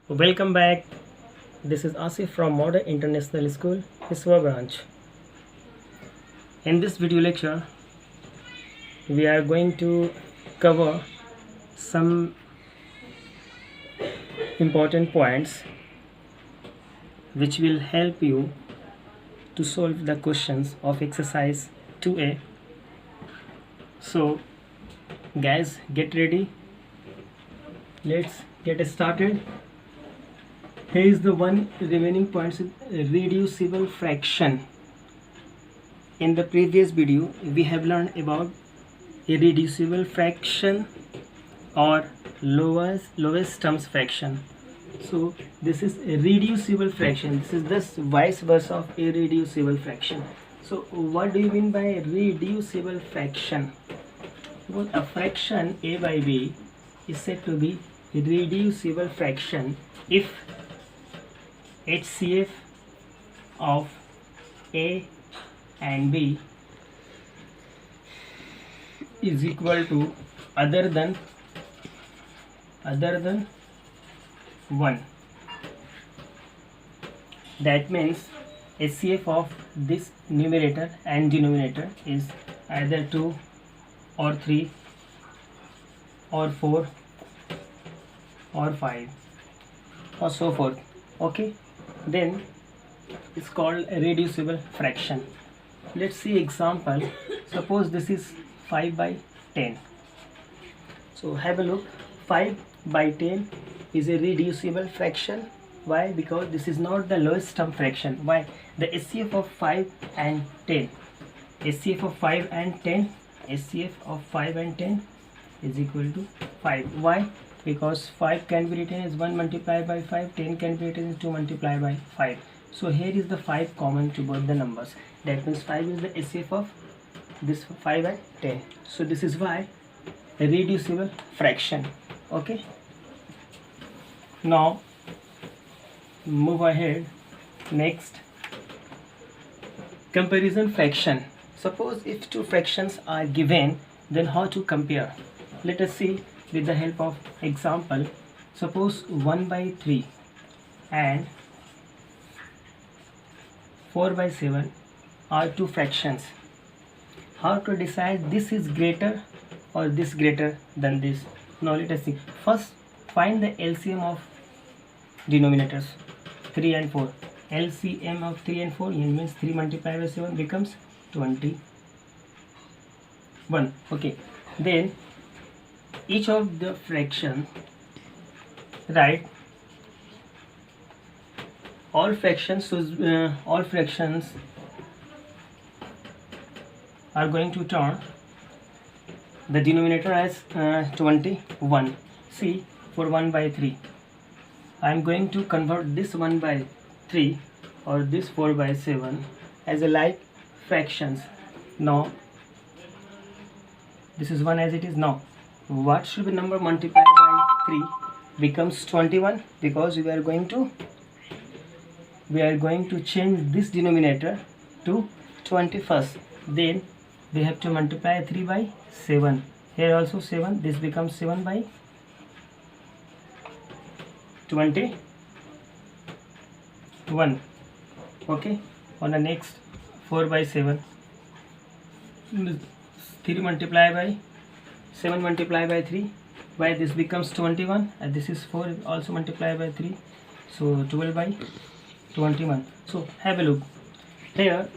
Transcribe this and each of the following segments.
Welcome back. This is Asif from Modern International School, Hiswa branch. In this video lecture, we are going to cover some important points which will help you to solve the questions of exercise 2A. So, guys, get ready. Let's get started. Here is the one remaining points: reducible fraction. In the previous video, we have learned about irreducible fraction or lowest terms fraction. So this is a reducible fraction. This is this vice versa of irreducible fraction. So what do you mean by reducible fraction? Well, a fraction a by b is said to be a reducible fraction if HCF of a and b is equal to other than 1. That means HCF of this numerator and denominator is either 2 or 3 or 4 or 5 or so forth. Okay, then it's called a reducible fraction. Let's see example. Suppose this is 5 by 10. So have a look. 5 by 10 is a reducible fraction. Why? Because this is not the lowest term fraction. Why? The HCF of 5 and 10, HCF of 5 and 10, HCF of 5 and 10 is equal to 5. Why? Because 5 can be written as 1 multiplied by 5, 10 can be written as 2 multiplied by 5. So here is the 5 common to both the numbers. That means 5 is the HCF of this 5 and 10. So this is why a reducible fraction. Okay. Now move ahead. Next, comparison fraction. Suppose if two fractions are given, then how to compare? Let us see with the help of example. Suppose 1 by 3 and 4 by 7 are two fractions. How to decide this is greater or this greater than this? Now let us see. First, find the LCM of denominators 3 and 4. LCM of 3 and 4 means 3 multiplied by 7 becomes 21. Okay, then each of the fraction, right, all fractions are going to turn the denominator as 21. See, for 1 by 3 I am going to convert this 1 by 3 or this 4 by 7 as a like fractions. Now this is 1 as it is. Now what should be number multiplied by 3 becomes 21, because we are going to change this denominator to 21st. Then we have to multiply 3 by 7. Here also 7. This becomes 7 by 21. Okay. On the next 4 by 7, 3 multiplied by 7 multiplied by 3. Why? This becomes 21 and this is 4 also multiplied by 3. So 12 by 21. So have a look. Here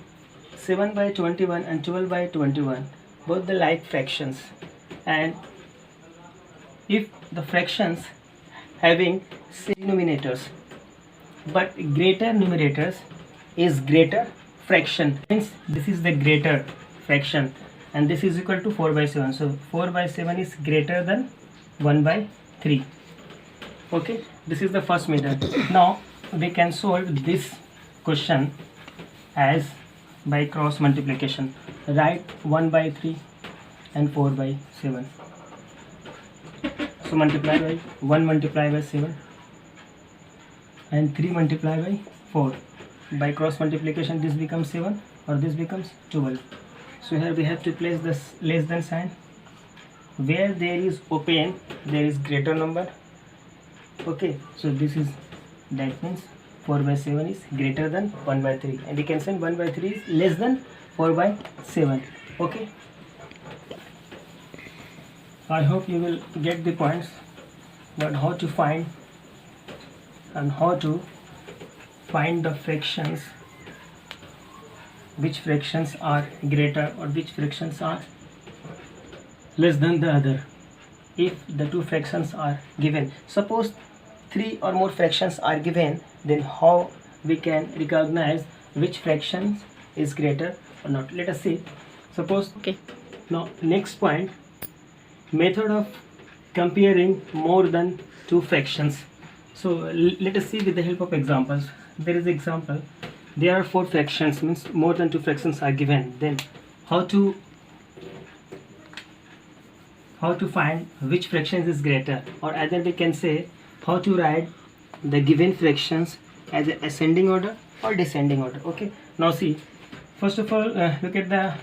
7 by 21 and 12 by 21, both the like fractions, and if the fractions having same denominators but greater numerators is greater fraction, means this is the greater fraction and this is equal to 4 by 7. So 4 by 7 is greater than 1 by 3. Okay, this is the first method. Now we can solve this question as by cross multiplication. Write 1 by 3 and 4 by 7. So multiply by 1 multiply by 7 and 3 multiply by 4. By cross multiplication this becomes 7 or this becomes 12. So here we have to place this less than sign. Where there is open, there is greater number, Okay, so this is, that means 4 by 7 is greater than 1 by 3, and we can say 1 by 3 is less than 4 by 7. Okay, I hope you will get the points, but how to find and how to find the fractions, which fractions are greater or which fractions are less than the other. If the two fractions are given, suppose 3 or more fractions are given, then how we can recognize which fraction is greater or not? Let us see. Suppose, okay, now next point, method of comparing more than two fractions. So let us see with the help of examples. There is example, there are 4 fractions, means more than 2 fractions are given. Then how to find which fraction is greater, or either we can say how to write the given fractions as a ascending order or descending order. Okay, now see, first of all, look at the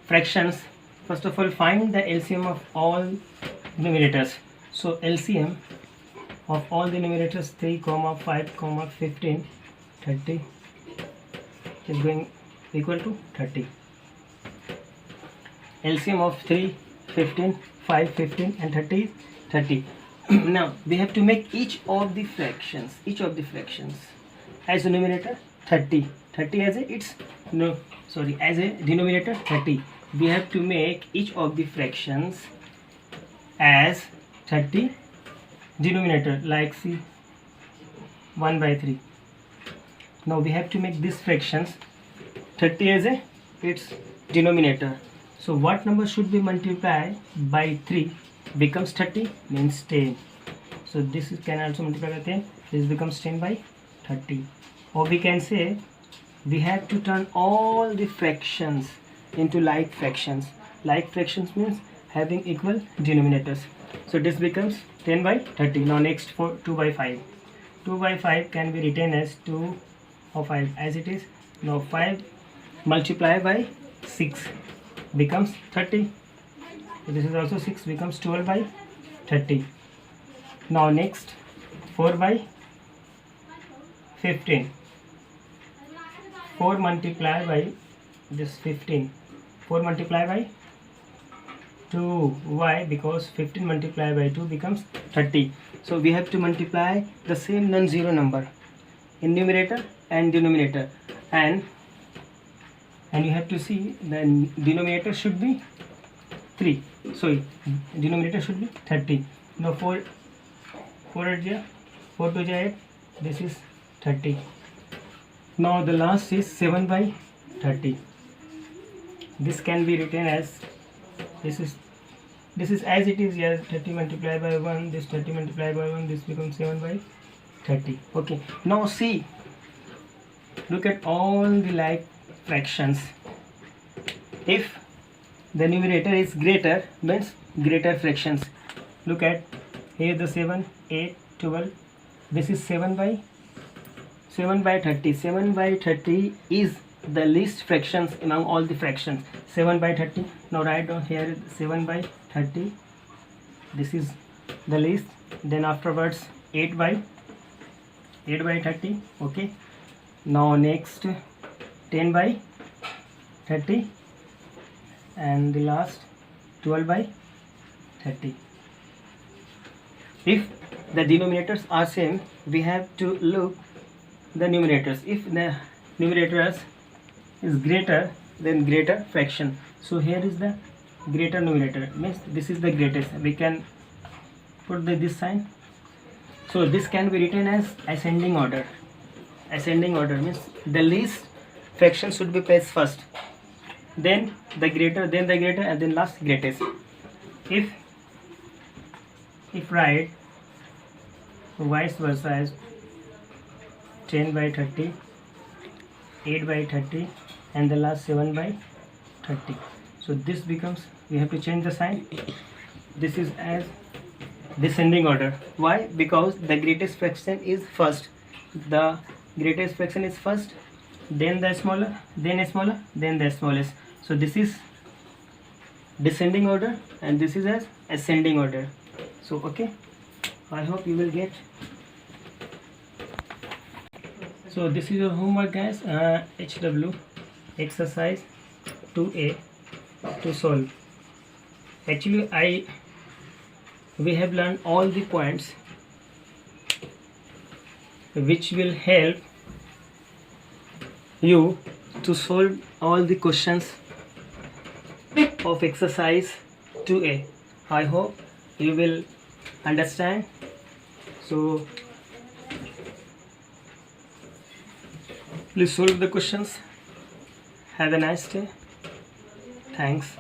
fractions. First of all, find the LCM of all numerators. So LCM of all the numerators 3, 5, 15, 30 is going equal to 30. LCM of 3, 15, 5, 15 and 30 is 30. Now we have to make each of the fractions as a numerator 30 as a as a denominator 30. We have to make each of the fractions as 30 denominator, like see 1 by 3. Now we have to make these fractions 30 as a its denominator. So what number should be multiplied by 3 becomes 30, means 10. So this can also multiply by 10. This becomes 10 by 30. Or we can say we have to turn all the fractions into like fractions. Like fractions means having equal denominators. So this becomes 10 by 30. Now next, for 2 by 5. 2 by 5 can be written as 2 or 5 as it is. Now 5 multiplied by 6 becomes 30. So this is also 6, becomes 12 by 30. Now next, 4 by 15. 4 multiplied by this 15. 4 multiplied by 2. Why? Because 15 multiplied by 2 becomes 30. So we have to multiply the same non-zero number in numerator and denominator, and you have to see the denominator should be 3. So denominator should be 30. Now 4 2 8, this is 30. Now the last is 7 by 30. This can be written as, this is as it is, yes, 30 multiplied by 1, this 30 multiplied by 1, this becomes 7 by 30. Okay, now see, look at all the like fractions. If the numerator is greater, means greater fractions. Look at here, the 7, 8, 12. This is 7 by 30. 7 by 30 is the least fractions among all the fractions. 7 by 30. Now write down here 7 by 30. This is the least. Then afterwards 8 by 30. Okay. Now next 10 by 30. And the last 12 by 30. If the denominators are same, we have to look the numerators. If the numerators is greater, then greater fraction. So here is the greater numerator, means this is the greatest. We can put this sign. So this can be written as ascending order. Ascending order means the least fraction should be placed first, then the greater, and then last greatest. If write vice versa as 10 by 30, 8 by 30, and the last 7 by 30. So this becomes, we have to change the sign. This is as descending order. Why? Because the greatest fraction is first. The greatest fraction is first, then the smaller, then smaller, then the smallest. So this is descending order and this is as ascending order. So okay, I hope you will get. So this is your homework, guys. HW exercise 2A to solve. Actually, we have learned all the points which will help you to solve all the questions of exercise 2A. I hope you will understand. So please solve the questions. Have a nice day. Thanks.